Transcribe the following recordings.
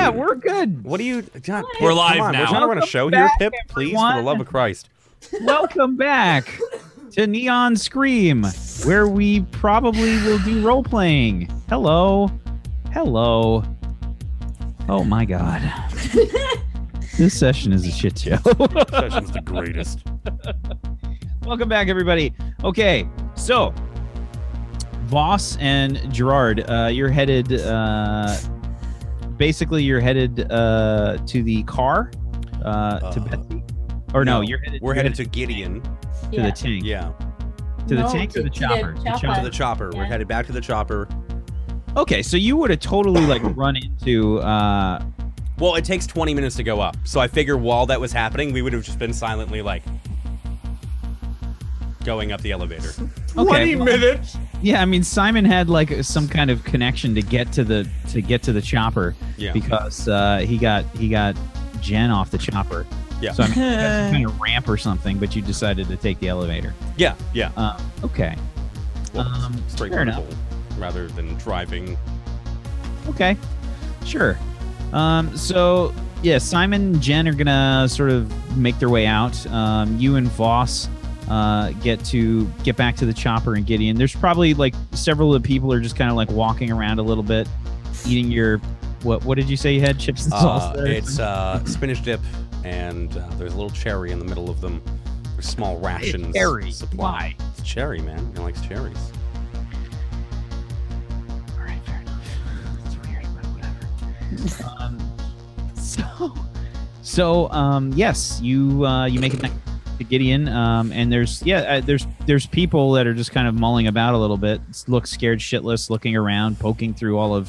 Yeah, we're good. What do you? God, We're live come on. now. We're trying to run a show here, Pip. Please, for the love of Christ. Welcome back to Neon Scream, where we probably will do role playing. Hello. Hello. Oh my God. This session is a shit show. This session's the greatest. Welcome back, everybody. Okay, so Voss and Gerard, you're headed. Basically, you're headed to the car, to Betsy. Or no, we're headed to Gideon. To the tank. Yeah. To the tank or the chopper? To the chopper. Yeah. We're headed back to the chopper. Okay, so you would have totally like run into. Well, it takes 20 minutes to go up, so I figure while that was happening, we would have just been silently like going up the elevator. 20 minutes. Yeah, I mean Simon had like some kind of connection to get to the chopper. Yeah. Because he got Jen off the chopper. Yeah. So I mean, that's some kind of ramp or something, but you decided to take the elevator. Yeah. Yeah. Okay. Well, straight fair enough. Rather than driving. Okay. Sure. So yeah, Simon and Jen are gonna sort of make their way out. You and Voss get back to the chopper and Gideon. There's probably like several of the people are just kind of like walking around a little bit, eating your what did you say you had? Chips and salsa? It's spinach dip, and there's a little cherry in the middle of them. There's small rations. Cherry. Supply. Why? It's cherry, man. He likes cherries. All right, fair enough. It's weird, but whatever. Yes, you make it back to Gideon, and there's people that are just kind of mulling about a little bit, look scared shitless, looking around, poking through all of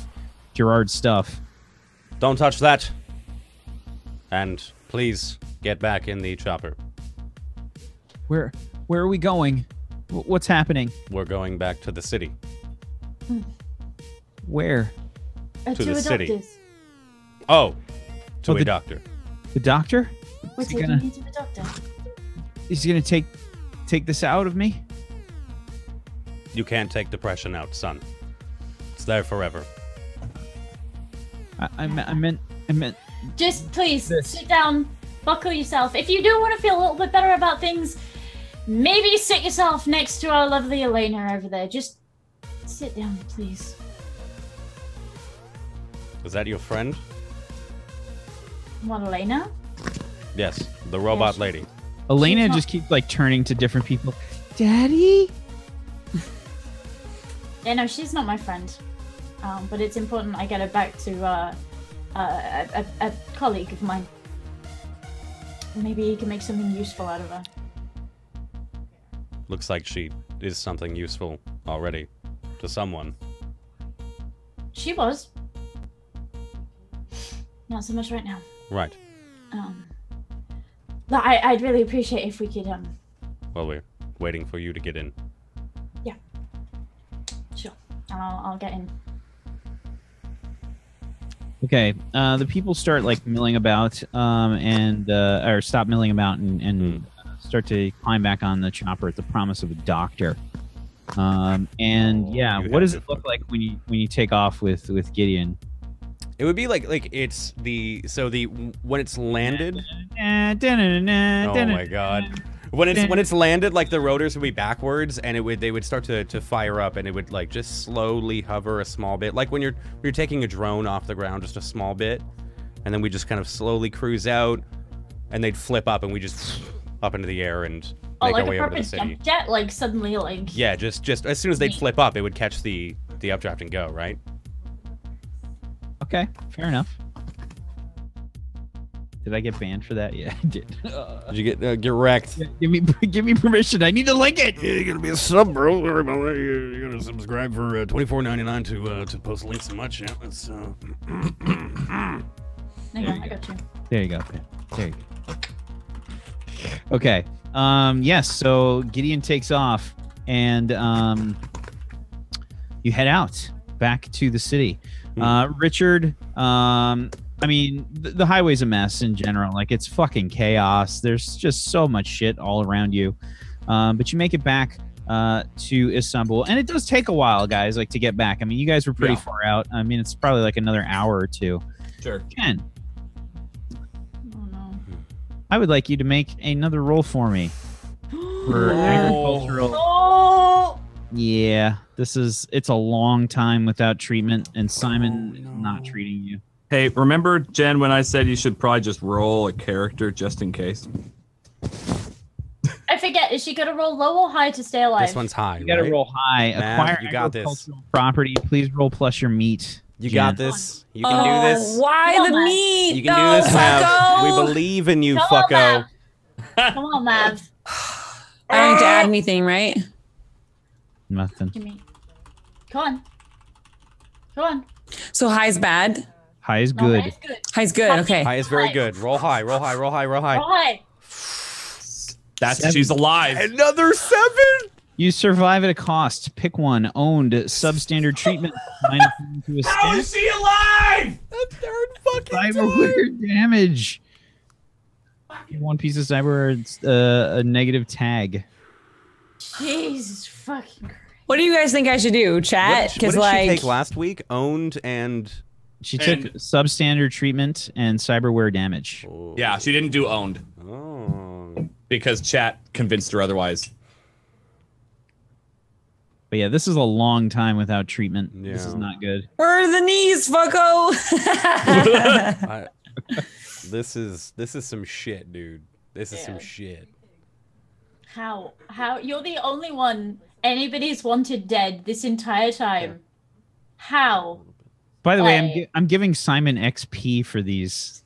Gerard's stuff. Don't touch that. And please get back in the chopper. Where are we going? What's happening? We're going back to the city. Where? To the city. Doctors. Oh, to a doctor. The doctor? We're taking you to the doctor. Is he gonna take this out of me? You can't take depression out, son. It's there forever. I meant. Just please sit down, buckle yourself. If you do want to feel a little bit better about things, maybe sit yourself next to our lovely Elena over there. Just sit down, please. Is that your friend? What, Elena? Yes, the robot lady. Elena just keeps like turning to different people. Daddy? Yeah, no, she's not my friend. But it's important I get her back to a colleague of mine. Maybe he can make something useful out of her. Looks like she is something useful already to someone. She was. Not so much right now. Right. But I'd really appreciate if we could Well, we're waiting for you to get in. Yeah. Sure. I'll get in. Okay. The people start like milling about, or stop milling about and start to climb back on the chopper at the promise of a doctor. What does it look like when you take off with Gideon? It would be like it's when it's landed. Oh my God. When it's landed, like the rotors would be backwards, and they would start to fire up, and it would like just slowly hover a small bit, like when you're taking a drone off the ground, just a small bit, and then we just kind of slowly cruise out, and they'd flip up, and we just up into the air and make our way over to the city. Jump jet, like suddenly, like yeah, just as soon as they'd flip up, it would catch the updraft and go right. Okay, fair enough. Did I get banned for that? Yeah, I did. Did you get wrecked? Yeah, give me permission. I need to link it. Yeah, you're gonna be a sub, bro. Worry about that. You're gonna subscribe for $24.99 to post links and much. Yeah, that's. Hang on, I got you. There you go. There you go. Okay. Yes. So Gideon takes off, and you head out back to the city. Richard. I mean, the highway's a mess in general. Like, it's fucking chaos. There's just so much shit all around you. But you make it back to Istanbul. And it does take a while, guys, like, to get back. I mean, you guys were pretty far out. I mean, it's probably like another hour or two. Sure. Ken, Oh no. I would like you to make another roll for me for agricultural. Oh. Yeah, it's a long time without treatment, and Simon is not treating you. Hey, remember, Jen, when I said you should probably just roll a character just in case? I forget. Is she gonna roll low or high to stay alive? This one's high. You gotta right? roll high. Mav, Acquire you got this. agricultural property. Please roll plus your meat. You Jen. got this. You can do this. Why Come the on, meat? You can do this, Mav. We believe in you, Come on, fucko. Mav. Come on, Mav. I don't need to add anything, right? Nothing. Give me. Come on. Come on. So high's bad. High is No, good. that's good. High's good. Okay. High is very High. good. Roll high, roll high, roll high, roll high. Roll high. That's 7. she's alive. Another 7? You survive at a cost. Pick one. Owned. Substandard treatment. -1 to a How stat. is she alive? A third fucking time. Cyberware damage. One piece of cyberware. It's a negative tag. Jesus fucking Christ. What do you guys think I should do, chat? What Because did she like, take last week? Owned and... She took substandard treatment and cyberware damage. Yeah, she didn't do owned Oh. because chat convinced her otherwise. But yeah, this is a long time without treatment. This is Yeah. not good. where are the knees, fucko? This is some shit, dude. This is some shit. How? You're the only one anybody's wanted dead this entire time. How? By the way, Hey. I'm giving Simon XP for these.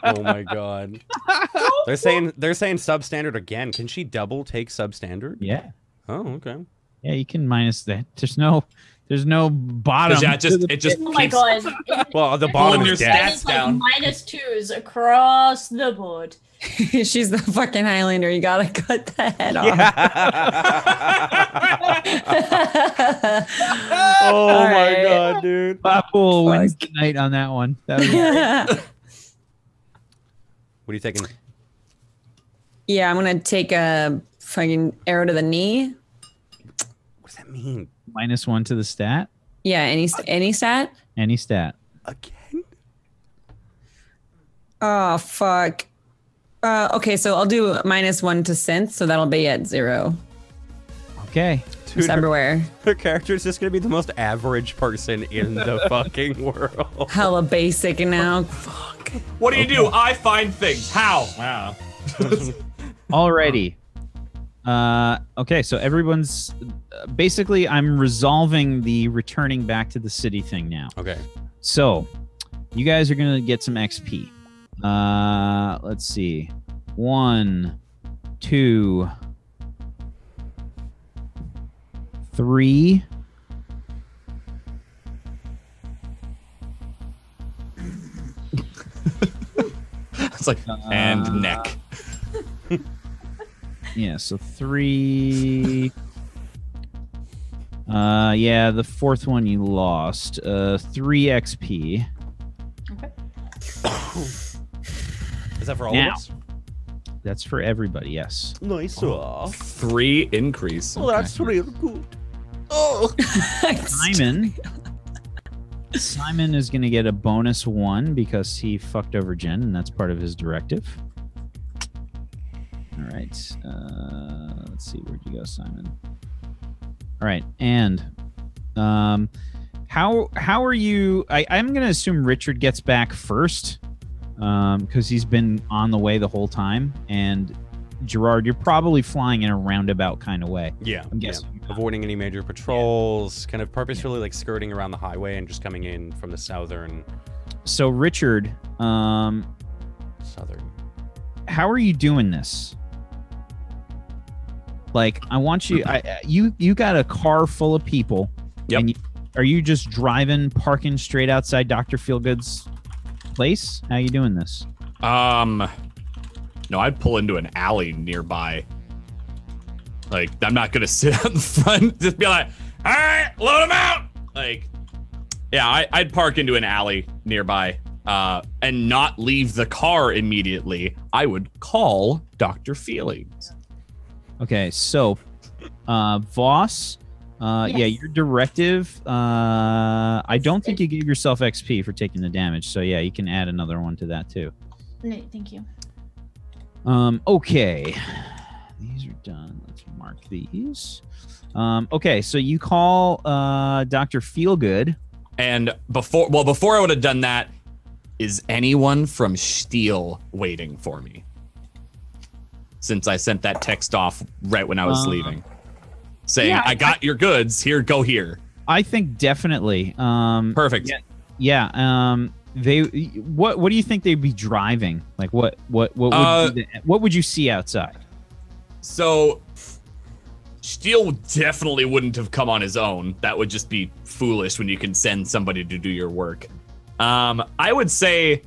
Oh my god. They're saying substandard again. Can she double take substandard? Yeah. Oh, okay. Yeah, you can minus that. There's no bottom. Yeah, it just Oh my keeps god. Well, the bottom Pulling is your dead. stats down. -2s across the board. She's the fucking Highlander. You gotta cut the head off. Oh my right. god, dude. Popple wins tonight on that one. That was What are you taking? Yeah, I'm gonna take a fucking arrow to the knee. What does that mean? -1 to the stat. Yeah, any stat. Any stat. Again? Oh fuck. Okay, so I'll do -1 to sense, so that'll be at 0. Okay. Dude, her, Cyberware. her character is just gonna be the most average person in the fucking world. Hella basic now. Fuck. What do? I find things. How? Wow. Alrighty. Okay, so everyone's basically I'm resolving the returning back to the city thing now. Okay. So, you guys are gonna get some XP. Let's see. 1, 2, 3. It's like and neck. Yeah, so 3. Yeah, the fourth one you lost. 3 XP. Okay. Is that for all Now. of us? That's for everybody, yes. Nice. 3 increase. Oh, that's really good. Simon is going to get a bonus 1 because he fucked over Jen, and that's part of his directive. All right. Let's see. Where'd you go, Simon? All right. And how are you? I'm going to assume Richard gets back first because he's been on the way the whole time. And Gerard, you're probably flying in a roundabout kind of way. Yeah. I'm guessing. Avoiding any major patrols, kind of purposefully like skirting around the highway and just coming in from the southern. So Richard, Southern. how are you doing this? Like, I want you. You got a car full of people. Yep. And are you just driving, parking straight outside Dr. Feelgood's place? How you doing this? No, I'd pull into an alley nearby. Like, I'm not gonna sit out in front, just be like, all right, load them out. Like, yeah, I'd park into an alley nearby, and not leave the car immediately. I would call Dr. Feelings. Okay, so Voss, Yeah, Yes. your directive. I don't think you gave yourself XP for taking the damage. So yeah, you can add another one to that too. No, thank you. Okay. These are done. Let's mark these. Okay, so you call Dr. Feelgood. And before I would have done that, is anyone from Steel waiting for me? Since I sent that text off right when I was leaving. Saying, yeah, I got your goods, go here. I think definitely. Perfect. Yeah. What do you think they'd be driving? Like what would you see outside? So Steel definitely wouldn't have come on his own. That would just be foolish when you can send somebody to do your work. I would say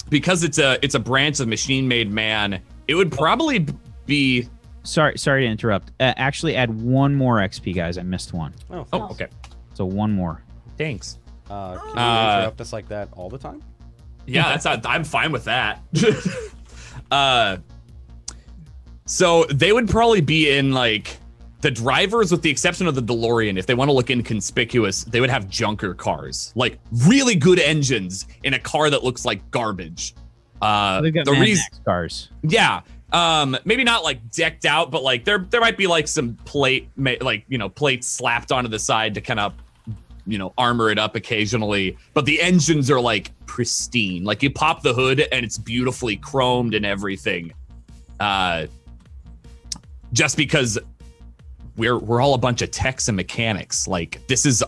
because it's a branch of machine-made man, it would probably be. Sorry to interrupt. Actually, add one more XP, guys. I missed one. Oh, Okay. So one more. Thanks. can you interrupt us like that all the time? Yeah, I'm fine with that. So they would probably be in like the drivers, with the exception of the DeLorean. If they want to look inconspicuous, they would have junker cars, like really good engines in a car that looks like garbage. They've got Mad Max cars. Yeah. Maybe not like decked out, but like there might be like some plates slapped onto the side to kind of, armor it up occasionally. But the engines are like pristine. Like you pop the hood and it's beautifully chromed and everything. Just because we're all a bunch of techs and mechanics. Like this is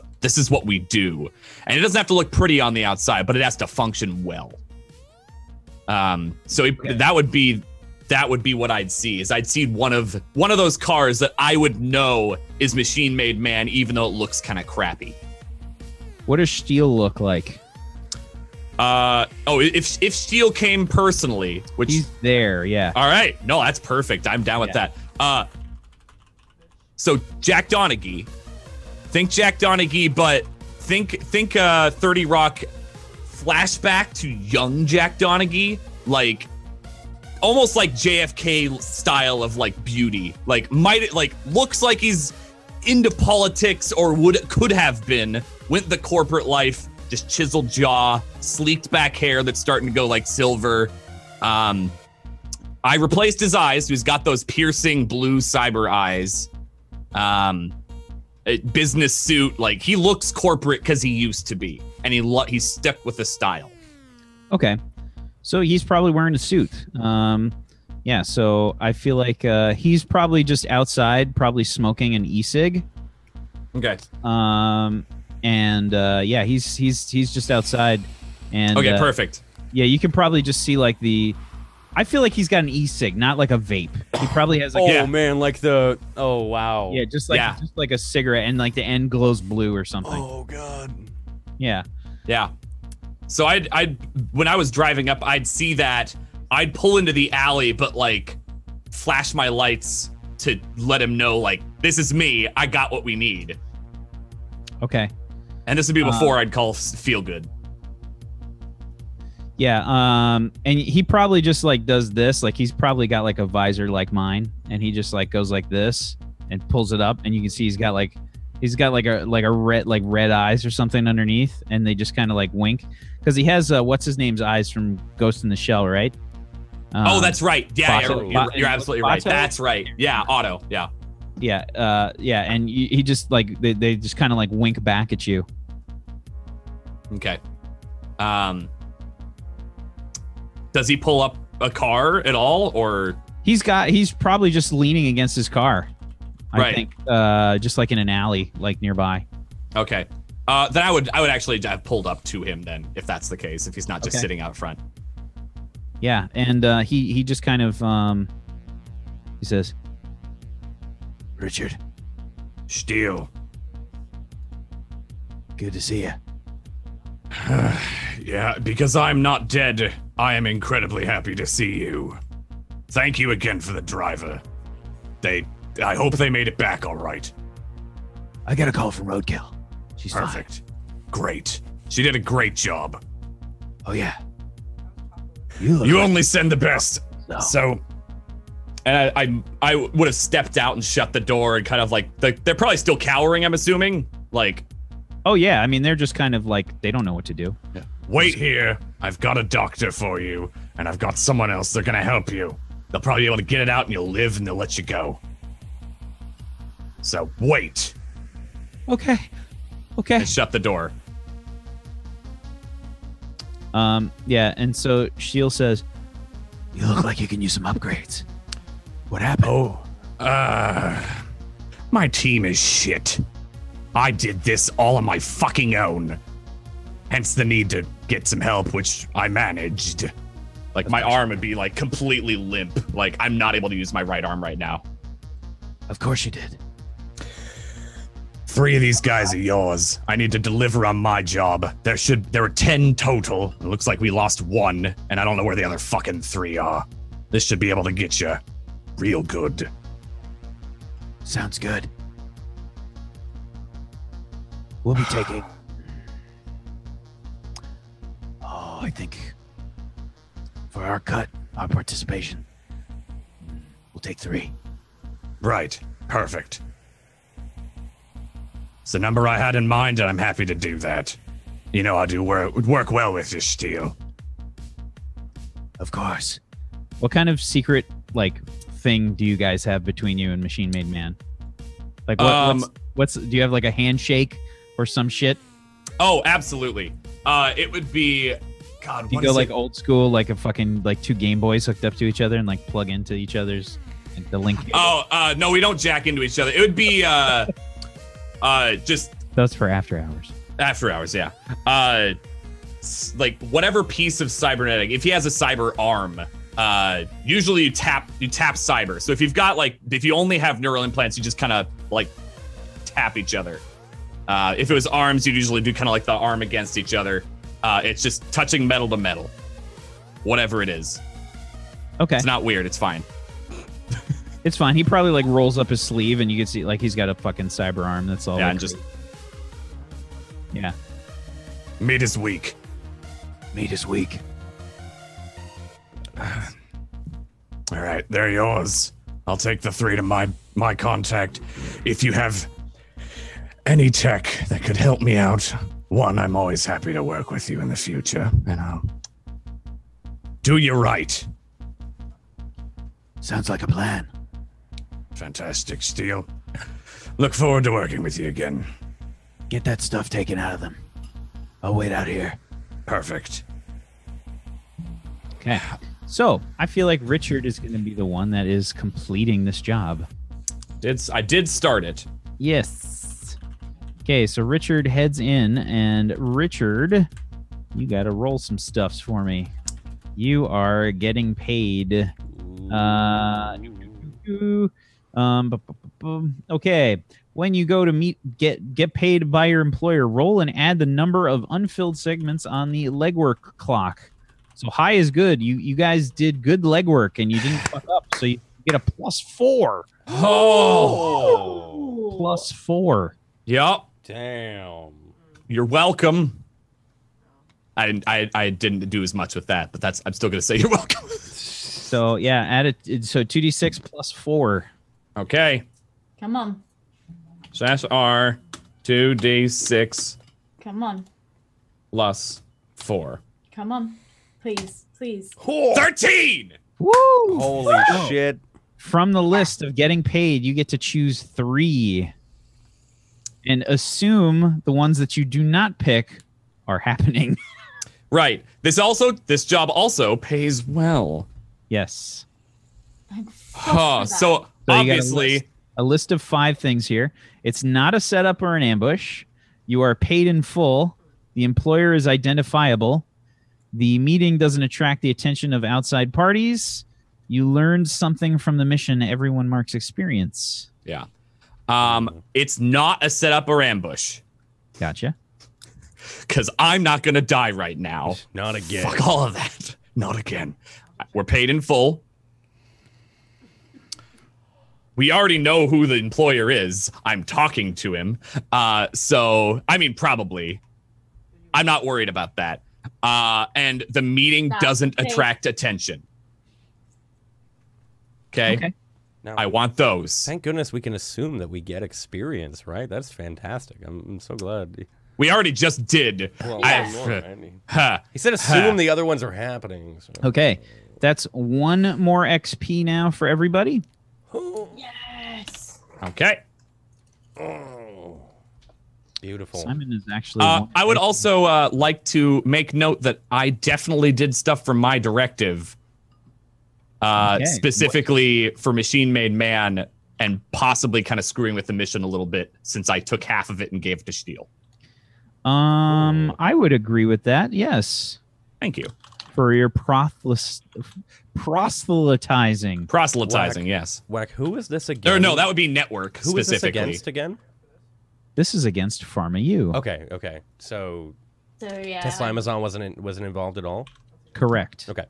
what we do, and it doesn't have to look pretty on the outside, but it has to function well. That would be what I'd see. Is I'd see one of those cars that I would know is machine made man, even though it looks kind of crappy. What does Steel look like? If Steel came personally, which he's there, yeah. All right, no, that's perfect. I'm down with that. So Jack Donaghy, think Jack Donaghy, but think 30 Rock flashback to young Jack Donaghy, like almost like JFK style of like beauty, looks like he's into politics or could have been, went the corporate life, just chiseled jaw, sleeked back hair that's starting to go like silver. I replaced his eyes. He's got those piercing blue cyber eyes. A business suit, like he looks corporate because he used to be, and he's stuck with the style. Okay, so he's probably wearing a suit. Yeah, so I feel like he's probably just outside, probably smoking an e-cig. Okay. Yeah, he's just outside, and okay, perfect. Yeah, you can probably just see like I feel like he's got an e-cig, not like a vape. He probably has like man, like oh wow. Yeah, just like a cigarette, and like the end glows blue or something. Oh god. Yeah. Yeah. So I'd when I was driving up, I'd see that. I'd pull into the alley, but like flash my lights to let him know, like, this is me. I got what we need. Okay. And this would be before I'd call Feel Good. Yeah, and he probably just like does this, like he's probably got like a visor like mine, and he just like goes like this and pulls it up, and you can see he's got like a red eyes or something underneath, and they just kind of like wink because he has what's his name's eyes from Ghost in the Shell, right? Oh, that's right. Yeah, Bato. you're absolutely right. That's right. Yeah, Otto. Yeah. Yeah, and he just like they just kind of like wink back at you. Okay. Does he pull up a car at all, or he's probably just leaning against his car. I think just like in an alley like nearby. Okay. Then I would actually have pulled up to him then, if that's the case, if he's not just sitting out front. Yeah, and he just kind of he says, "Richard, Steel, good to see you." Yeah, because I'm not dead, I am incredibly happy to see you. Thank you again for the driver. I hope they made it back all right. I got a call from Roadkill. She's perfect. Great. She did a great job. Oh yeah. You only send the best. No. So, And I would have stepped out and shut the door and kind of like they're probably still cowering, I'm assuming. Like, oh yeah, I mean they're just kind of like they don't know what to do. yeah. Wait here. I've got a doctor for you, and I've got someone else. They're gonna help you. They'll probably be able to get it out, and you'll live, and they'll let you go. So wait. Okay. And shut the door. Yeah, and so Shield says, "You look like you can use some upgrades. What happened?" My team is shit. I did this all on my fucking own. Hence the need to get some help, which I managed. Like, my arm would be, like, completely limp. Like, I'm not able to use my right arm right now. Of course you did. 3 of these guys are yours. I need to deliver on my job. There were 10 total. It looks like we lost 1, and I don't know where the other fucking 3 are. This should be able to get you real good. Sounds good. We'll be taking... Oh, I think... For our cut, our participation, we'll take 3. Right. Perfect. It's the number I had in mind, and I'm happy to do that. You know, I do work well with this steel. Of course. What kind of secret, like, thing do you guys have between you and Machine Made Man? Like, what's do you have, like, a handshake or some shit? Oh, absolutely. It would be... God, you go, like, old school, like a fucking, like, 2 Game Boys hooked up to each other and, like, plug into each other's, like, the link. Oh, no, we don't jack into each other. It would be, just... That's for after hours. After hours, yeah. Like, whatever piece of cybernetic, if he has a cyber arm, usually you tap cyber. So if you've got, like, if you only have neural implants, you just kind of, like, tap each other. If it was arms, you'd usually do kind of like the arm against each other. It's just touching metal to metal. Whatever it is. Okay. It's not weird. It's fine. It's fine. He probably, like, rolls up his sleeve and you can see, like, he's got a fucking cyber arm. That's all. Yeah, like, and just... Yeah. Meat is weak. Meat is weak. All right, they're yours. I'll take the 3 to my contact. If you have any tech that could help me out, one, I'm always happy to work with you in the future, and I'll do you right. Sounds like a plan. Fantastic, Steel. Look forward to working with you again. Get that stuff taken out of them. I'll wait out here. Perfect. Okay. So, I feel like Richard is going to be the one that is completing this job. I did start it. Yes. Okay, so Richard heads in, and Richard, you got to roll some stuffs for me. You are getting paid. Okay. When you go to get paid by your employer, roll and add the number of unfilled segments on the legwork clock. So high is good. You guys did good legwork and you didn't fuck up, so you get a +4. Oh, +4. Yep. Damn. You're welcome. I didn't do as much with that, but I'm still gonna say you're welcome. So yeah, add it. So 2d6 +4. Okay. Come on. So that's R 2d6 Come on. +4. Come on. Please. Please. 13! Woo! Holy shit. From the list of getting paid, you get to choose 3. And assume the ones that you do not pick are happening. Right. This job also pays well. Yes. So obviously a list of 5 things here. It's not a setup or an ambush. You are paid in full. The employer is identifiable. The meeting doesn't attract the attention of outside parties. You learned something from the mission. Everyone marks experience. Yeah. It's not a setup or ambush. Gotcha. Because I'm not going to die right now. Not again. Fuck all of that. Not again. We're paid in full. We already know who the employer is. I'm talking to him. So, I mean, probably. I'm not worried about that. And the meeting doesn't attract attention. Okay. Now, I want those. thank goodness we can assume that we get experience, right? That's fantastic. I'm so glad. We already just did. Well, Ha. he said assume the other ones are happening. So. Okay. That's 1 more XP now for everybody. Yes. Okay. Oh, beautiful. Simon is actually. I would also like to make note that I definitely did stuff for my directive. Specifically for Machine Made Man, and possibly kind of screwing with the mission a little bit since I took half of it and gave it to Steele. I would agree with that. Yes. Thank you. For your proselytizing. Proselytizing, yes. Whack, who is this again? Or no, that would be network Who is this specifically. against again? This is against Pharma U. Okay. So yeah. Tesla Amazon wasn't involved at all? Correct. Okay.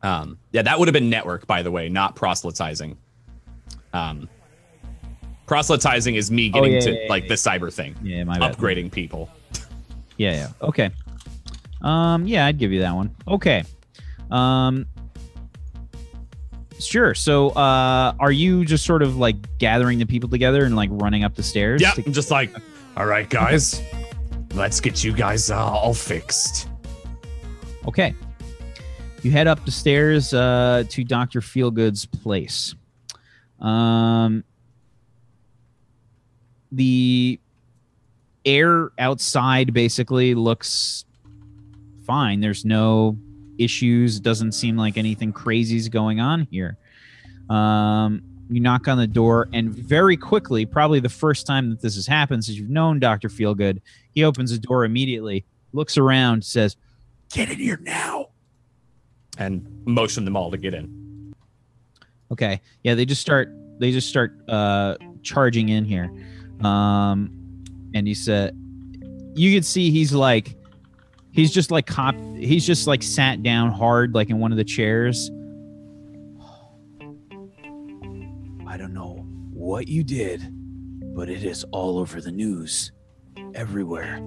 Yeah, that would have been network, by the way, not proselytizing. Proselytizing is me getting the cyber thing. Yeah, my bad. Upgrading people. Yeah. Okay. Yeah, I'd give you that one. Okay. Sure. So, are you just sort of like gathering the people together and like running up the stairs? Yeah, I'm just like, all right, guys, let's get you guys all fixed. Okay. You head up the stairs to Dr. Feelgood's place. The air outside basically looks fine. There's no issues. Doesn't seem like anything crazy is going on here. You knock on the door, and very quickly, probably the first time that this has happened since you've known Dr. Feelgood, he opens the door immediately, looks around, says, "Get in here now." And motion them all to get in. Okay. Yeah, they just start charging in here. And he said, you could see he's just sat down hard, like in one of the chairs. I don't know what you did, but it is all over the news. Everywhere.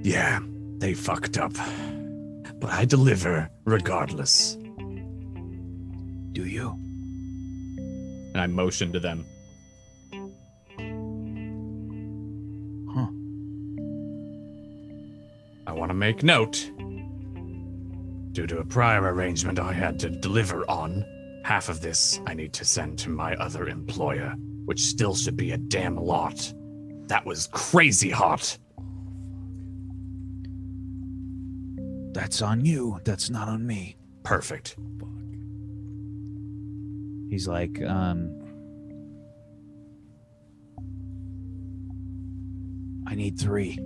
Yeah, they fucked up. But I deliver regardless. Do you? And I motion to them. Huh. I want to make note. Due to a prior arrangement I had to deliver on, half of this I need to send to my other employer, which still should be a damn lot. That was crazy hot. That's on you. That's not on me. Perfect. He's like, I need 3.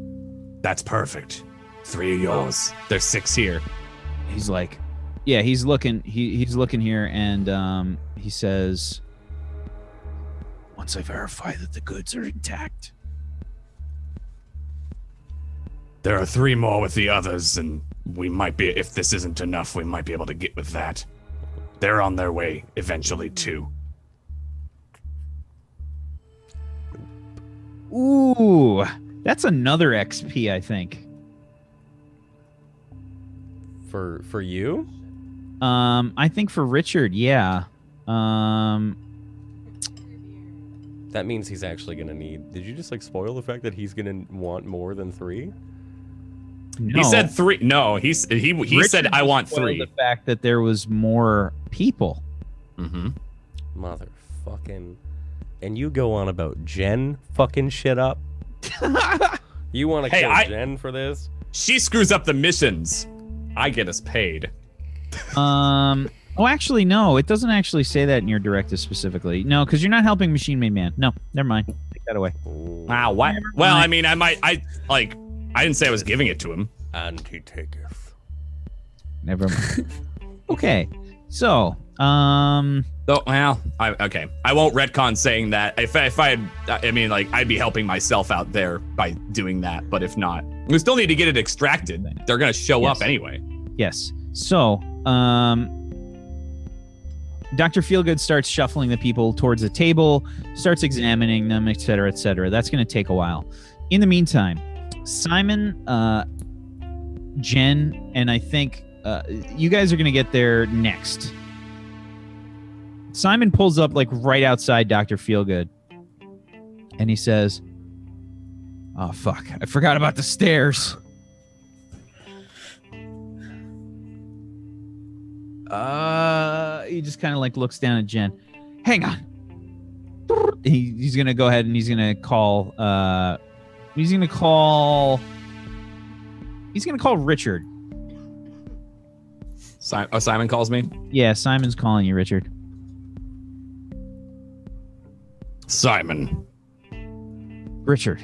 That's perfect. 3 of yours. There's 6 here. He's like, yeah, he's looking here, and he says, once I verify that the goods are intact. There are 3 more with the others, and we might be, if this isn't enough, we might be able to get with that. They're on their way eventually, too. Ooh, that's another XP, I think. For you? I think for Richard, yeah. That means he's actually gonna need. Did you just like spoil the fact that he's gonna want more than 3? No. He said 3. No, he said I want 3. The fact that there was more people. Mm-hmm. Motherfucking. And you go on about Jen fucking shit up. You want to kill Jen for this? She screws up the missions. I get us paid. Oh, actually, no. It doesn't actually say that in your directive specifically. No, because you're not helping Machine Made Man. No, never mind. Take that away. Wow. What? Well, I mean, I didn't say I was giving it to him. And he taketh. Never mind. Okay. So, Oh, well, okay. I won't retcon saying that. If I had, I mean, like, I'd be helping myself out there by doing that. But if not, we still need to get it extracted. They're gonna show up anyway. Yes. So, Dr. Feelgood starts shuffling the people towards the table, starts examining them, etc., etc. That's going to take a while. In the meantime, Simon, Jen, and I think you guys are going to get there next. Simon pulls up like right outside Dr. Feelgood. And he says, "Oh, fuck. I forgot about the stairs." He just kind of like looks down at Jen. "Hang on." He's going to go ahead and he's going to call Richard. Simon calls me? Yeah, Simon's calling you, Richard. Simon. Richard,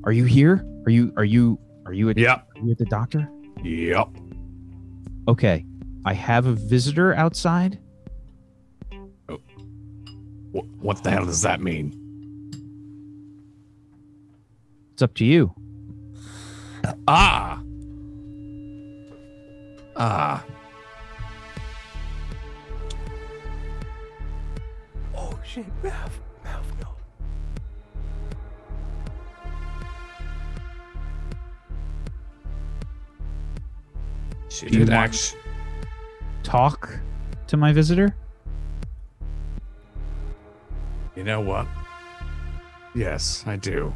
are you here? Are you at Yep. Are you at the doctor? Yep. Okay. I have a visitor outside. Oh. What the hell does that mean? It's up to you. Ah. Oh shit, Mav, no. She Do you did want- actually. Talk to my visitor? You know what? Yes, I do.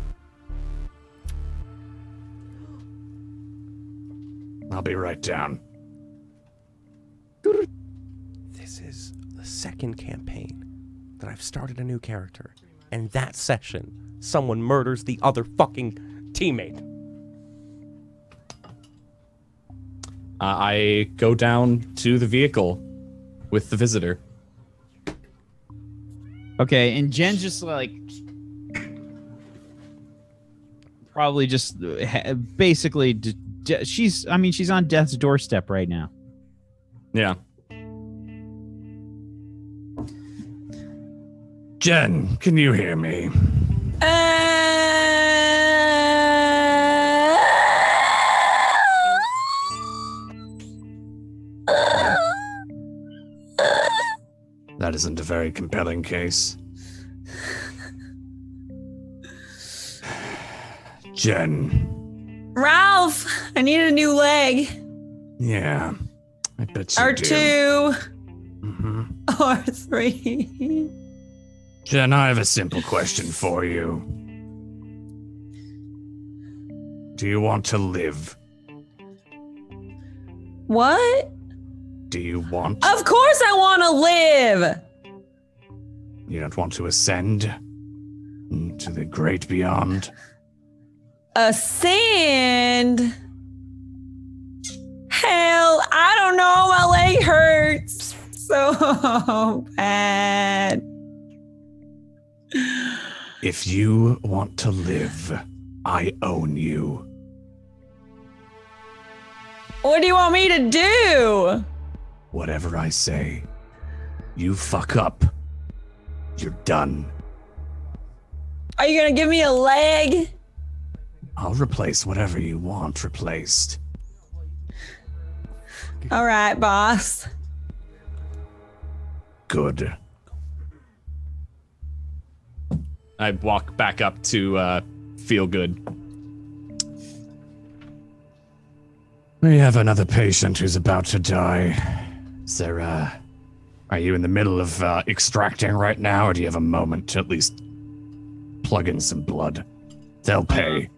I'll be right down. This is the second campaign that I've started a new character. And that session, someone murders the other fucking teammate. I go down to the vehicle with the visitor. Okay, and Jen's just like probably just basically she's on death's doorstep right now. Yeah. Jen, can you hear me? That isn't a very compelling case. Jen. Ralph, I need a new leg. Yeah, I bet you Or do. 2. Mm-hmm. Or 3. Jen, I have a simple question for you. Do you want to live? What? Do you want? Of course I want to live. You don't want to ascend into the great beyond? Ascend? Hell, I don't know. My leg hurts so bad. If you want to live, I own you. What do you want me to do? Whatever I say, you fuck up, you're done. Are you going to give me a leg? I'll replace whatever you want replaced. All right, boss. Good. I walk back up to Feel Good. We have another patient who's about to die. Is there, are you in the middle of extracting right now, or do you have a moment to at least plug in some blood? They'll pay.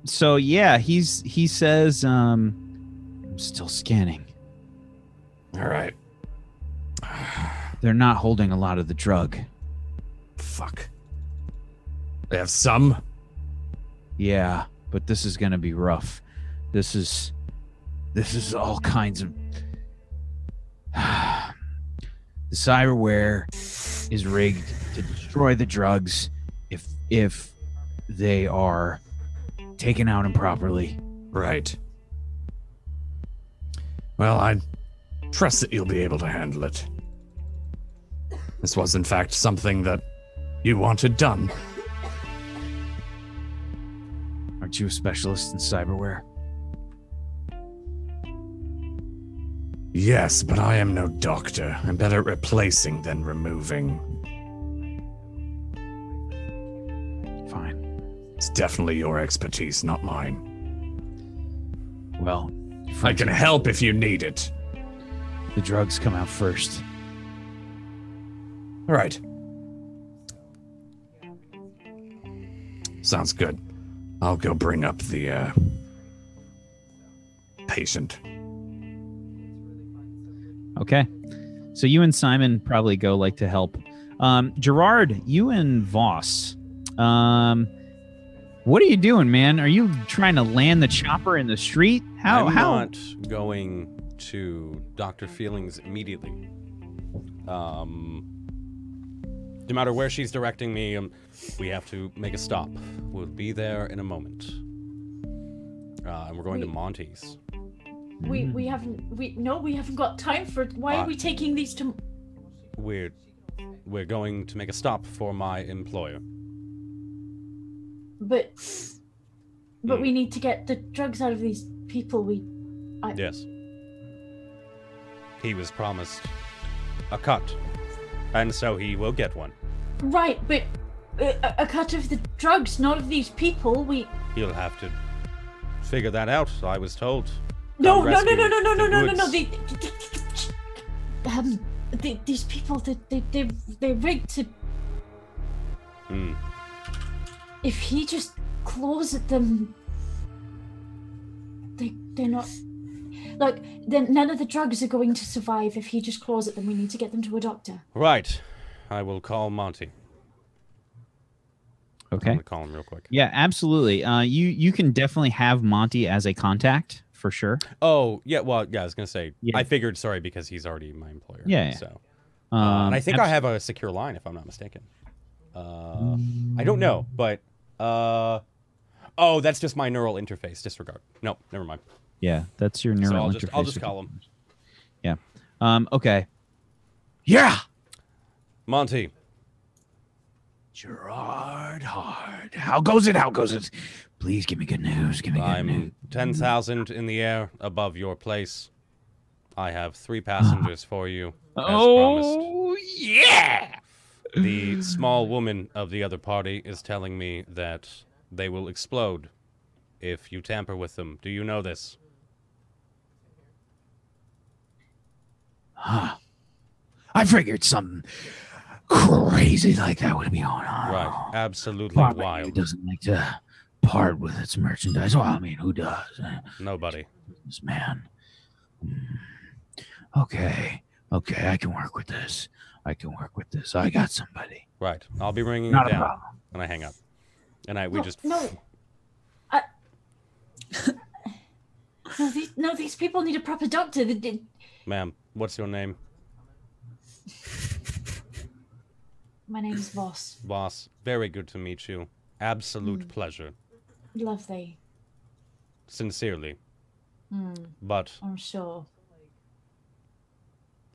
So yeah, he says, I'm still scanning. All right. They're not holding a lot of the drug. Fuck. They have some? Yeah, but this is gonna be rough. This is all kinds of the cyberware is rigged to destroy the drugs if they are taken out improperly. Right. Well, I trust that you'll be able to handle it. This was, in fact, something that you wanted done. Aren't you a specialist in cyberware? Yes, but I am no doctor. I'm better at replacing than removing. Fine. It's definitely your expertise, not mine. Well, I can help if you need it. the drugs come out first. All right. Sounds good. I'll go bring up the patient. Okay. So you and Simon probably go like to help. Gerard, you and Voss. What are you doing, man? Are you trying to land the chopper in the street? I'm not going to Dr. Feelings immediately. No matter where she's directing me, we have to make a stop. We'll be there in a moment. And we're going to Monty's. We haven't got time for it. Why are we taking these to... We're going to make a stop for my employer. But we need to get the drugs out of these people. Yes. He was promised a cut, and so he will get one. Right, but a cut of the drugs, not of these people. He'll have to figure that out, I was told. No. These people, they're rigged to... If he just claws at them, they're not... Like, then none of the drugs are going to survive if he just claws at them. We need to get them to a doctor. Right. I will call Monty. Okay. I'm gonna call him real quick. Yeah, absolutely. You can definitely have Monty as a contact for sure. Oh, yeah. Well, yeah, I was going to say, Yeah. I figured, sorry, because he's already my employer. Yeah. So, and I think I have a secure line, if I'm not mistaken. I don't know, but, oh, that's just my neural interface. Disregard. Nope, never mind. Yeah, that's your neural So interface. I'll just call him. Yeah. Okay. Yeah. Monty. Gerard Hard. How goes it? Please give me good news. Give me good news. I'm 10,000 in the air above your place. I have 3 passengers for you, as promised. Yeah! The small woman of the other party is telling me that they will explode if you tamper with them. Do you know this? I figured something crazy like that would be going on. Right, absolutely Probably wild. doesn't like to part with its merchandise. Well, I mean, who does? Nobody. This man. Okay, I can work with this. I got somebody. Right, I'll be ringing Not it a down. problem. And I hang up. And These people need a proper doctor. Ma'am, what's your name? My name's Voss. Boss, very good to meet you. Absolute pleasure. Lovely. Sincerely. But I'm sure.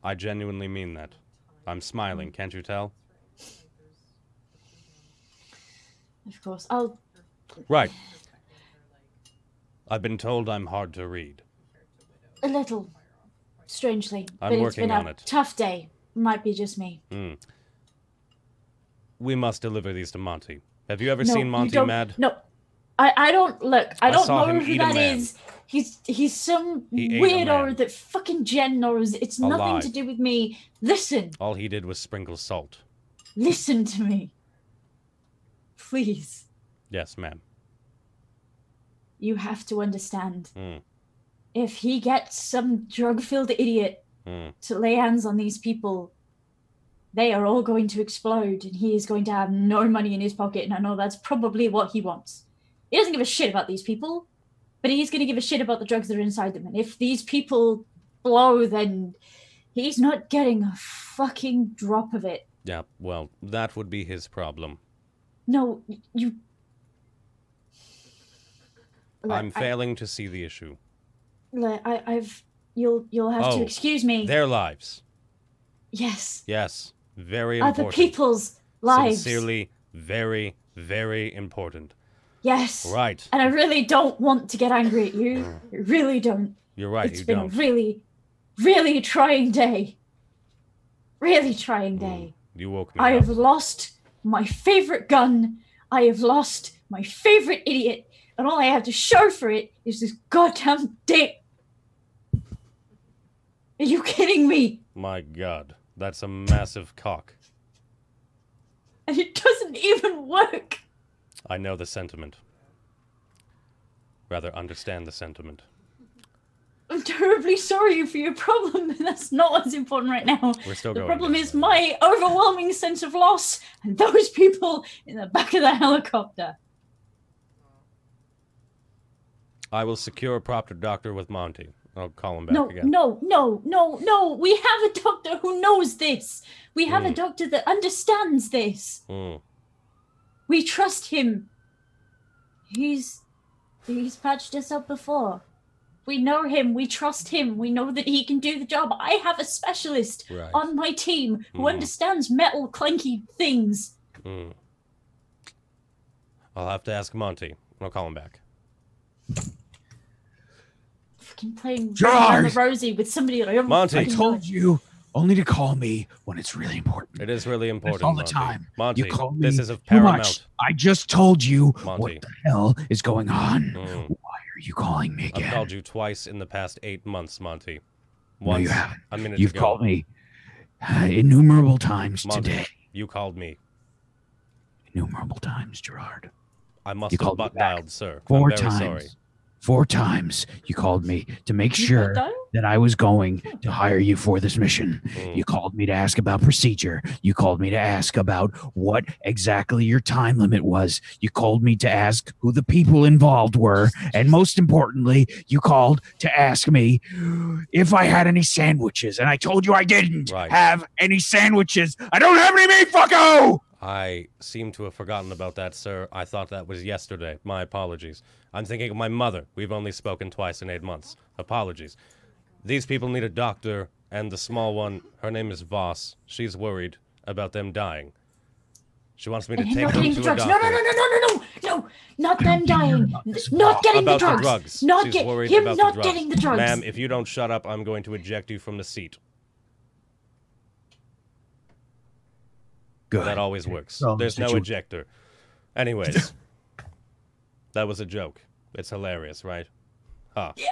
I genuinely mean that. I'm smiling, can't you tell? Of course. I'll... Right. I've been told I'm hard to read. A little. Strangely. I'm but it's working been on a it. tough day. Might be just me. We must deliver these to Monty. Have you ever No, seen you Monty don't- mad? No. I don't... Look, I don't saw know him who eat a that man. is. He's some He ate a weirdo man. that fucking Jen knows. It's nothing Alive. to do with me. Listen. All he did was sprinkle salt. Listen to me. Please. Yes, ma'am. You have to understand. Mm. If he gets some drug-filled idiot to lay hands on these people, they are all going to explode, and he is going to have no money in his pocket, and I know that's probably what he wants. He doesn't give a shit about these people, but he's going to give a shit about the drugs that are inside them, and if these people blow, then he's not getting a fucking drop of it. Yeah, well, that would be his problem. No, you... I'm failing to see the issue. You'll have to excuse me. Their lives. Yes. Yes, very Other important. people's lives. Sincerely, very, very important. Yes. Right. And I really don't want to get angry at you. I really don't. You're right, It's you been don't. a really, really trying day. Really trying day. You woke me I up. have lost my favorite gun. I have lost my favorite idiot. And all I have to show for it is this goddamn dick. Are you kidding me? My God, that's a massive cock. and it doesn't even work. I know the sentiment. Rather, understand the sentiment. I'm terribly sorry for your problem, but that's not what's important right now. We're still The going. problem is my overwhelming sense of loss and those people in the back of the helicopter. I will secure a proper doctor with Monty. I'll call him back again. No. We have a doctor who knows this. We have a doctor that understands this. We trust him. He's patched us up before. We know him. We trust him. We know that he can do the job. I have a specialist on my team who understands metal clanky things. I'll have to ask Monty. I'll call him back. Fucking playing Gerard! the Rosie with somebody that I don't Monty. I told you only to call me when it's really important. It is really important. That's all the Monty. time. Monty, You call me this is of too paramount. much. I just told you Monty. what the hell is going on. Why are you calling me again? I've called you twice in the past 8 months, Monty. No, Once you haven't. a minute You've ago. called me innumerable times Monty, today. you called me. Innumerable times, Gerard. I must You have called me butt back dialed, sir. 4 I'm very times. sorry. 4 times you called me to make You sure butt dialed? that I was going to hire you for this mission. You called me to ask about procedure. You called me to ask about what exactly your time limit was. You called me to ask who the people involved were. And most importantly, you called to ask me if I had any sandwiches. And I told you I didn't have any sandwiches. I don't have any meat, fucko! I seem to have forgotten about that, sir. I thought that was yesterday. My apologies. I'm thinking of my mother. We've only spoken twice in 8 months. Apologies. These people need a doctor, and the small one, her name is Voss. She's worried about them dying. She wants me to And him take not them getting to the a drugs. doctor. No, not them dying. Not getting the About drugs. the drugs. Not She's get worried him about not the drugs. getting the drugs. Ma'am, if you don't shut up, I'm going to eject you from the seat. Good. That always works. So, There's no situ- ejector. Anyways. That was a joke. It's hilarious, right? Huh. Yeah.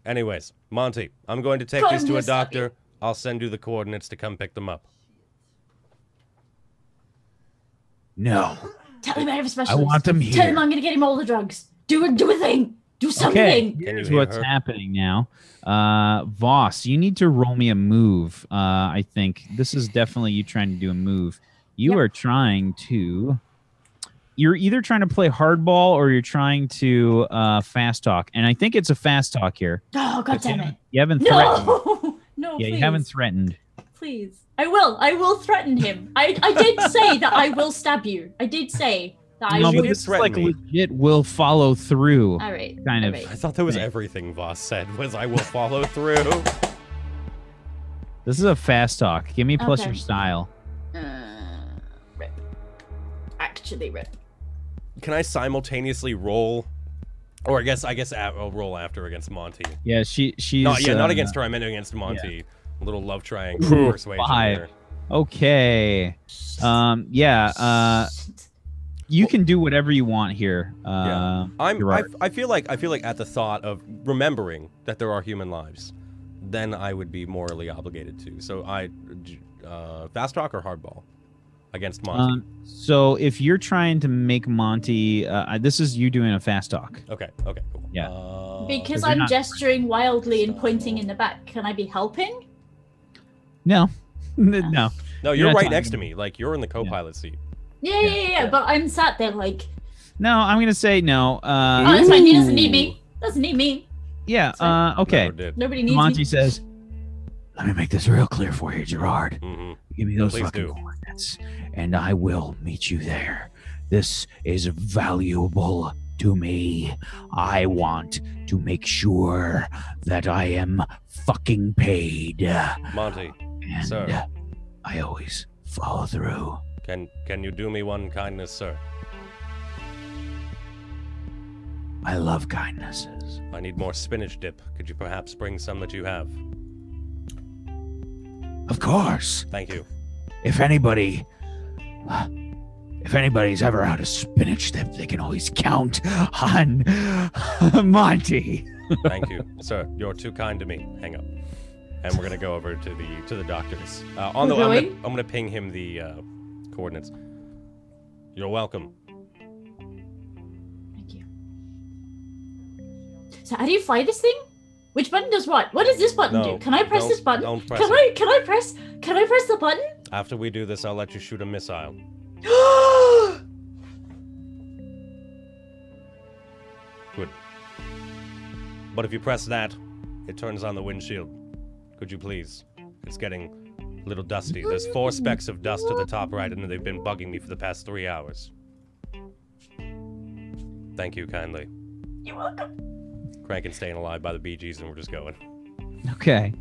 Anyways, Monty, I'm going to take these to a doctor. I'll send you the coordinates to come pick them up. No. Tell him I have a specialist. I want them here. Tell him I'm gonna get him all the drugs. Do a thing. Do something. Okay, Can you here's hear what's her? happening now. Voss, you need to roll me a move. I think this is definitely you trying to do a move. You are trying to... You're either trying to play hardball or you're trying to fast talk. And I think it's a fast talk here. Oh, God damn it. You haven't threatened. No! No, Yeah, please. you haven't threatened. Please. I will threaten him. I did say that I will stab you. I did say that I No, She but will. did this is threaten like me. legit will follow through. All right. Kind of. all right. I thought that was Right. everything Voss said, was I will follow through. This is a fast talk. Give me plus Okay. your style. Rip. Actually, rip. Can I simultaneously roll? Or I guess I'll roll after against Monty. Yeah, she's... Not against her, I meant against Monty. A little love triangle Ooh, persuasion 5. there. Okay. You can do whatever you want here. Yeah. Gerard. I feel like at the thought of remembering that there are human lives, then I would be morally obligated to. So fast talk or hardball against Monty. So if you're trying to make Monty, this is you doing a fast talk. Okay, cool. Yeah. Because 'cause you're I'm not- gesturing wildly and pointing in the back. Can I be helping? No, no. No, You're you're not right talking. next to me. Like you're in the co-pilot seat. Yeah. But I'm sat there like, No, I'm gonna say no. oh, that's fine. He doesn't need me. Doesn't need me. Yeah. fine. Okay. Never did. Nobody needs Monty me. says, "Let me make this real clear for you, Gerard. Mm-hmm. Give me those Please fucking do. coordinates, and I will meet you there. This is valuable to me. I want to make sure that I am fucking paid. Monty, And sir. I always follow through. can you do me one kindness, sir? I love kindnesses. I need more spinach dip. Could you perhaps bring some that you have? Of course. Thank you. If anybody's ever out of spinach dip, they can always count on Monty. Thank you, sir. You're too kind to me. Hang up. And we're gonna go over to the doctors. I'm We're going? gonna ping him the coordinates. You're welcome. Thank you. So how do you fly this thing? Which button does what? What does this button do? Can I press this button? Don't press Can I press the button? After we do this, I'll let you shoot a missile. Good. But if you press that, it turns on the windshield. Could you please? It's getting a little dusty. There's 4 specks of dust to the top right, and they've been bugging me for the past 3 hours. Thank you kindly. You're welcome. Cranking Staying Alive by the Bee Gees, and we're just going. Okay.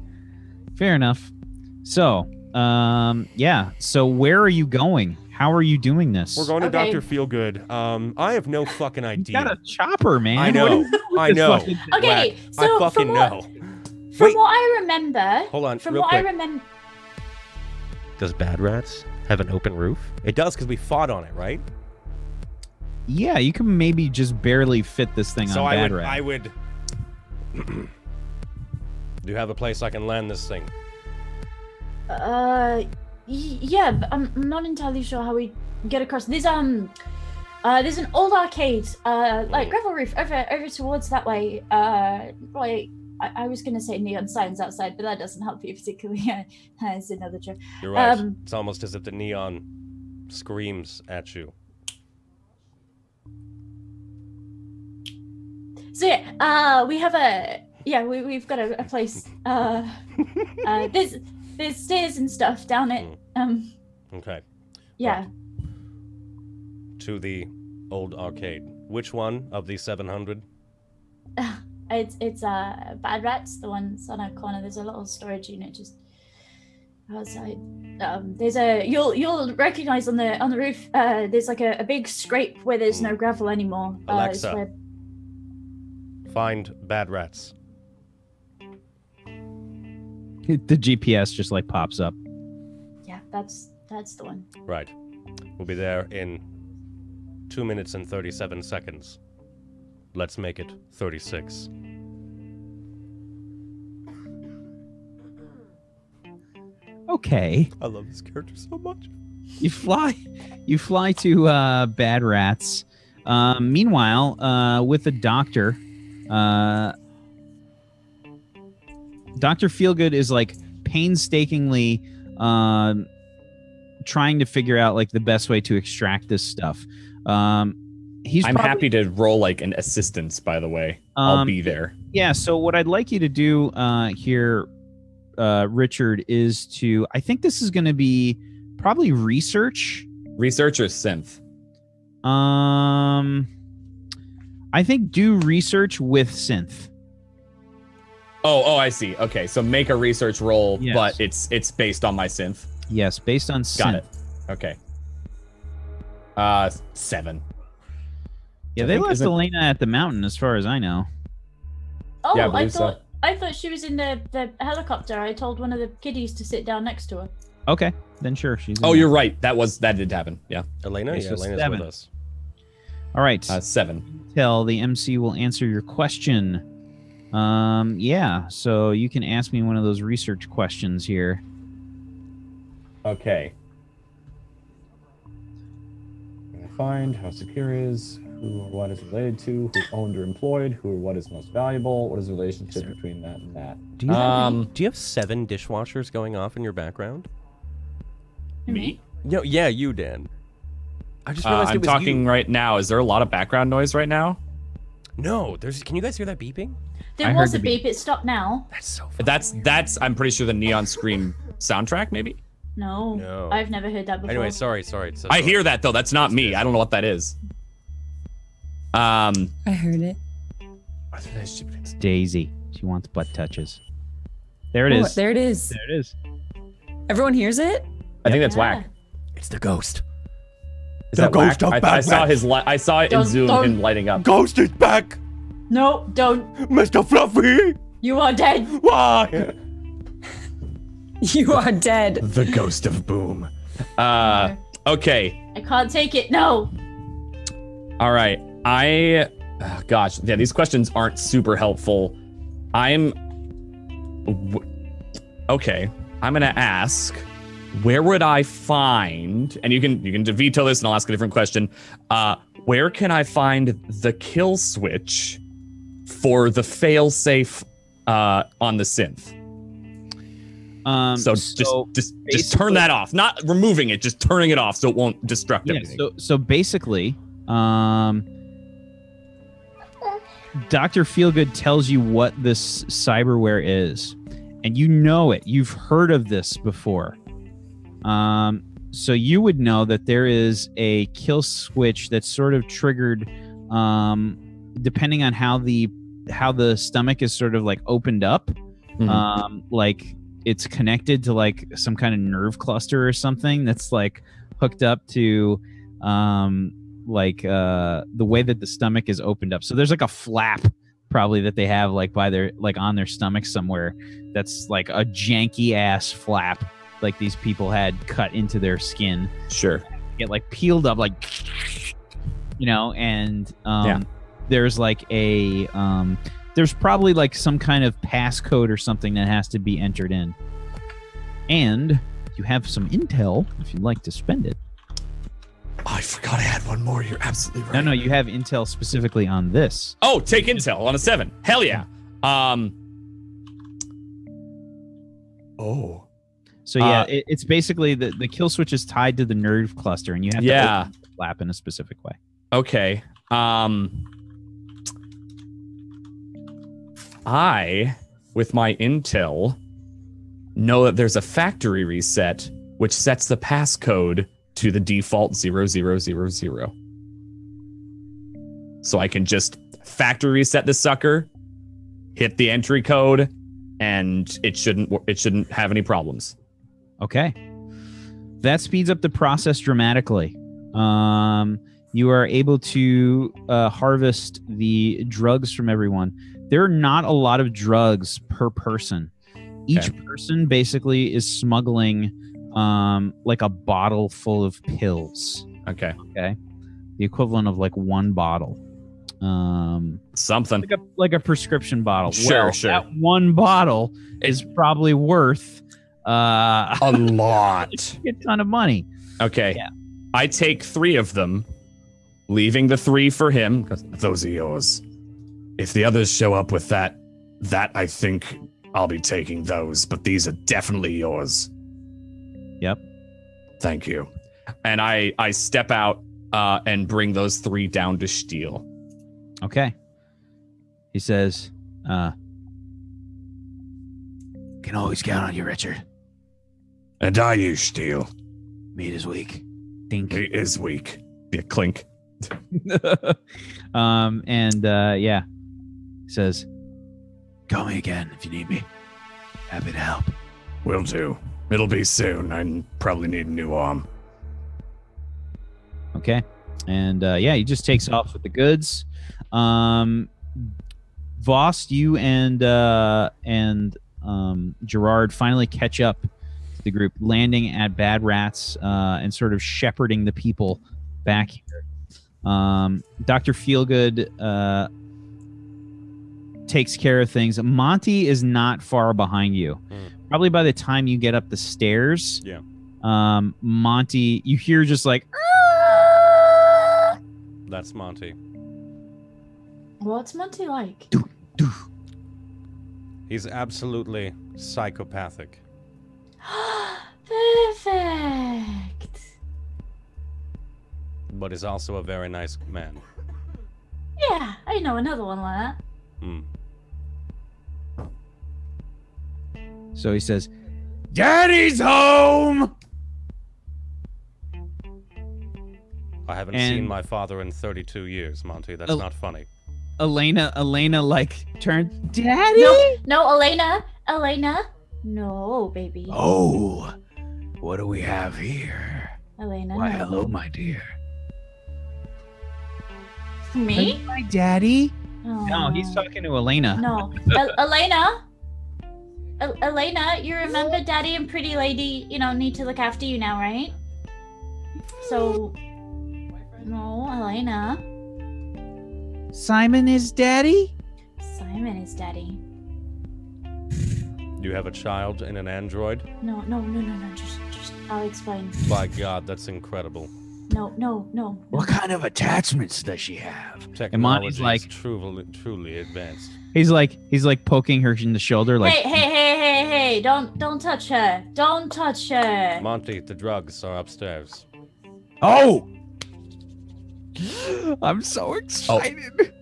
Fair enough. So, yeah. So where are you going? How are you doing this? We're going to Dr. Feelgood. I have no fucking idea. You got a chopper, man. I know. I know. Okay, so I fucking know. From what I remember... Hold on, From real what quick. I remember... Does Bad Rats have an open roof? It does, because we fought on it, right? Yeah, you can maybe just barely fit this thing So on Bad I Rat. would... Do you have a place I can land this thing? Yeah, but I'm not entirely sure how we get across. There's an old arcade, like gravel roof over towards that way. Like I was gonna say neon signs outside, but that doesn't help you particularly. It's another joke. You're right. It's almost as if the neon screams at you. So yeah, we have we've got a place. There's stairs and stuff down it. Okay. Yeah. To the old arcade. Which one of the 700? It's Bad Rats, the one's on a corner. There's a little storage unit just outside. There's you'll recognize on the roof. There's like a big scrape where there's no gravel anymore. Alexa, find Bad Rats. The GPS just like pops up. Yeah, that's the one. Right. We'll be there in 2 minutes and 37 seconds. Let's make it 36. Okay. I love this character so much. You fly to Bad Rats. Meanwhile, with the doctor, Dr. Feelgood is like painstakingly trying to figure out like the best way to extract this stuff. I'm happy to roll like an assistance, by the way. I'll be there. Yeah, so what I'd like you to do here, Richard, is to, I think this is going to be probably research. Research or synth? I think do research with synth. Oh, I see. Okay, so make a research roll, yes. But it's based on my synth. Yes, based on synth. Got it. Okay. 7. Yeah, they left Elena at the mountain, as far as I know. Oh, yeah, I thought she was in the helicopter. I told one of the kiddies to sit down next to her. Okay, then sure, she's. Oh, you're right. That did happen. Yeah. Elena, Okay, yeah, so Elena's 7. with us. All right. 7. Tell the MC will answer your question. Yeah, so you can ask me one of those research questions here. Okay. I'm gonna find how secure is, who or what is related to, who's owned or employed, who or what is most valuable, what is the relationship between that and that. Do you have 7 dishwashers going off in your background? Me? No, yeah, you, Dan. I just realized I'm it was talking you. right now. Is there a lot of background noise right now? No, can you guys hear that beeping? There was a beep. It stopped now. That's so funny. That's I'm pretty sure the Neon Scream soundtrack, maybe? No. I've never heard that before. Anyway, sorry. I hear that though. That's not me. I don't know what that is. I heard it. It's Daisy. She wants butt touches. There it is. There it is. There it is. Everyone hears it? I think that's whack. It's the ghost. Is that ghost whack? of I saw I saw it in Zoom him lighting up. Ghost is back! No, don't. Mr. Fluffy! You are dead. Why? You are dead. The ghost of Boom. Okay. I can't take it. No. All right. Gosh, yeah, these questions aren't super helpful. Okay. I'm gonna ask. where would I find, and you can veto this and I'll ask a different question. Where can I find the kill switch for the failsafe on the synth? So just turn that off. Not removing it, just turning it off so it won't destruct everything. So basically, Dr. Feelgood tells you what this cyberware is, and you know it. You've heard of this before. So you would know that there is a kill switch that's sort of triggered depending on how the stomach is sort of like opened up. Like it's connected to like some kind of nerve cluster or something that's like hooked up to the way that the stomach is opened up. So there's like a flap probably that they have like by their like on their stomach somewhere that's like a janky ass flap like these people had cut into their skin. Sure. Get like peeled up like, you know, and there's like a there's probably like some kind of passcode or something that has to be entered in. And you have some intel if you'd like to spend it. Oh, I forgot I had one more. You're absolutely right. No, you have intel specifically on this. Oh, take intel on a 7. Hell yeah. So yeah, it's basically the kill switch is tied to the nerve cluster, and you have to open the flap in a specific way. Okay. I, with my intel, know that there's a factory reset which sets the passcode to the default 0000. So I can just factory reset the sucker, hit the entry code, and it shouldn't have any problems. Okay. That speeds up the process dramatically. You are able to harvest the drugs from everyone. There are not a lot of drugs per person. Each person basically is smuggling like a bottle full of pills. Okay. The equivalent of like one bottle. Something. Like a prescription bottle. Sure. That one bottle is probably worth a lot. A ton of money. Okay. Yeah. I take 3 of them, leaving the 3 for him, because those are yours. If the others show up with that I think I'll be taking those, but these are definitely yours. Yep. Thank you. And I step out and bring those 3 down to Steele. Okay. He says, can always count on you, Richard. And are you, Steele? Meat is weak. Dink. He is weak. Yeah, clink. Yeah. He says, call me again if you need me. Happy to help. Will do. It'll be soon. I probably need a new arm. Okay. And he just takes off with the goods. Voss, you and Gerard finally catch up to the group, landing at Bad Rats and sort of shepherding the people back here. Dr. Feelgood takes care of things. Monty is not far behind you. Probably by the time you get up the stairs, Monty, you hear just like, That's Monty. What's Monty like? He's absolutely psychopathic. Perfect. But is also a very nice man. Yeah, I know another one like that. So he says, Daddy's home! I haven't seen my father in 32 years, Monty. That's not funny. Elena like turned, Daddy? No, Elena. No, baby. Oh, what do we have here? Elena. Why, no. hello, my dear. Me? Are you my daddy? Oh. No, he's talking to Elena. No. Elena? Elena, you remember Daddy and Pretty Lady, need to look after you now, right? So... No, Elena. Simon is daddy? Simon is Daddy. You have a child and an android? No. Just I'll explain. By God, that's incredible. No. What kind of attachments does she have? Technology like, is truly advanced. He's like poking her in the shoulder, like, Hey! Don't touch her! Don't touch her! Monty, the drugs are upstairs. oh, I'm so excited.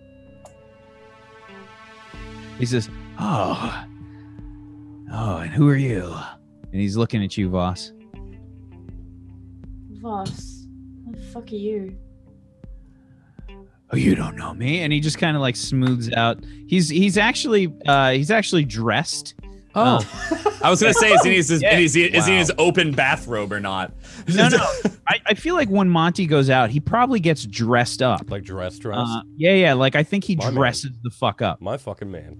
He says, oh, and who are you? And he's looking at you, Voss. Voss, what the fuck are you? Oh, you don't know me. And he just kind of like smooths out. He's actually dressed. Oh, I was gonna say, is he in Wow. his open bathrobe or not? No. I feel like when Monty goes out, he probably gets dressed up. Like dress. Yeah. Like I think he My man. dresses the fuck up. My fucking man.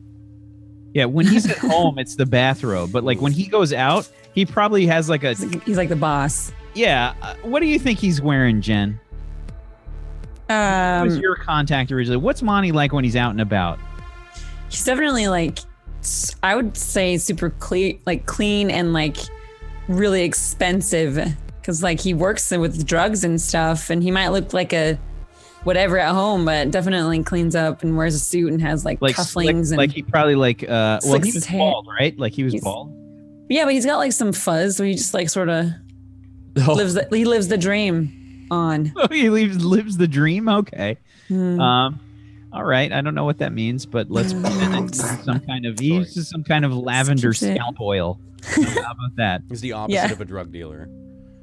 Yeah, when he's at home, it's the bathrobe. But like when he goes out, he probably has like a. He's like the boss. Yeah. What do you think he's wearing, Jen? What was your contact originally? What's Monty like when he's out and about? He's definitely like, I would say super clean and like really expensive, because like he works with drugs and stuff, and he might look like a whatever at home, but definitely cleans up and wears a suit and has like cufflinks. Like he probably like well, he Slicks was his hair. bald, right? Like he was bald. Yeah, but he's got like some fuzz, so he just like sort of lives the dream on. Oh, he lives the dream. Okay. All right. I don't know what that means, but let's pretend it's some kind of. He uses some kind of lavender scalp oil. How about that? He's the opposite of a drug dealer.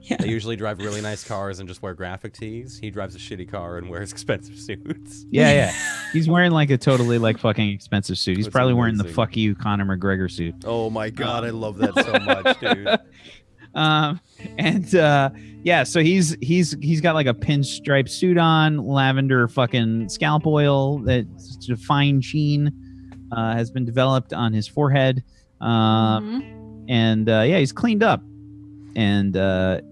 Yeah. They usually drive really nice cars and just wear graphic tees. He drives a shitty car and wears expensive suits. Yeah. He's wearing like a totally like fucking expensive suit. He's That's probably wearing the amazing. "fuck you" Conor McGregor suit. Oh my God, I love that so much, dude. Yeah, so he's got like a pinstripe suit on, lavender fucking scalp oil that's a fine sheen has been developed on his forehead. And he's cleaned up. And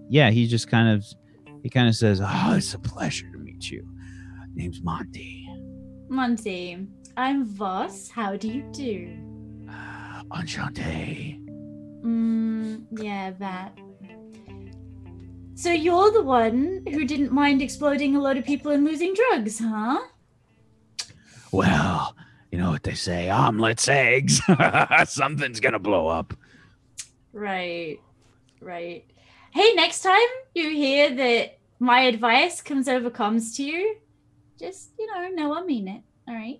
he just kind of says, "Oh, it's a pleasure to meet you. Name's Monty." Monty, I'm Voss. How do you do? Enchanté. Yeah, that. So you're the one who didn't mind exploding a load of people and losing drugs, huh? Well, you know what they say, omelets, eggs. Something's gonna blow up. Right. Hey, next time you hear that my advice comes over comms to you, just, know I mean it, all right?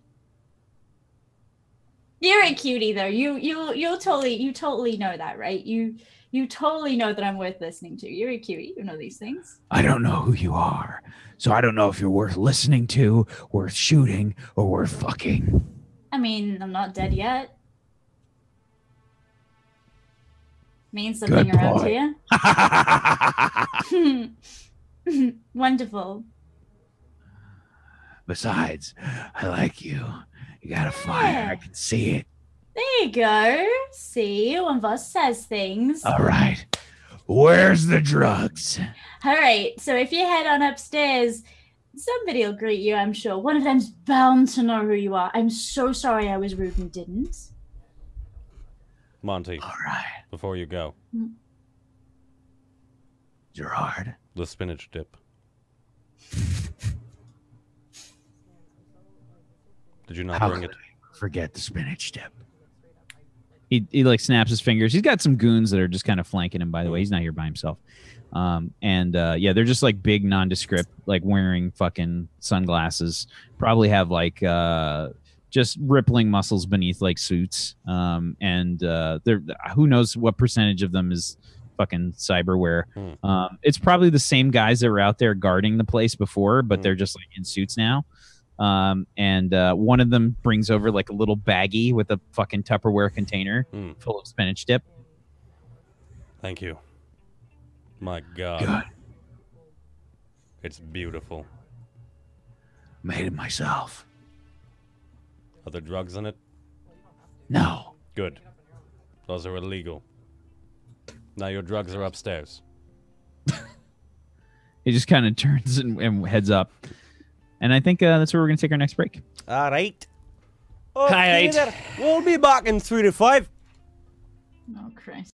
You're a cutie, though. You totally know that, right? You totally know that I'm worth listening to. You're a cutie. You know these things. I don't know who you are, so I don't know if you're worth listening to, worth shooting, or worth fucking. I mean, I'm not dead yet. Means something Good around boy. here. Wonderful. Besides, I like you. You got a fire. I can see it. There you go. See, when Voss says things. All right. Where's the drugs? All right. So if you head on upstairs, somebody will greet you, I'm sure. One of them's bound to know who you are. I'm so sorry I was rude and didn't. Monty, All right. before you go, Gerard. the spinach dip. Did you not How bring could it? I forget the spinach dip? He like snaps his fingers. He's got some goons that are just kind of flanking him, by the way. He's not here by himself. They're just like big nondescript, like wearing fucking sunglasses. Probably have like just rippling muscles beneath like suits. They're who knows what percentage of them is fucking cyberware. It's probably the same guys that were out there guarding the place before, but they're just like in suits now. One of them brings over like a little baggie with a fucking Tupperware container full of spinach dip. Thank you. My God. Good. It's beautiful. Made it myself. Are there drugs in it? No. Good. Those are illegal. Now your drugs are upstairs. He just kind of turns and heads up. And I think that's where we're going to take our next break. All right. Okay, We'll be back in 3 to 5. Oh Christ.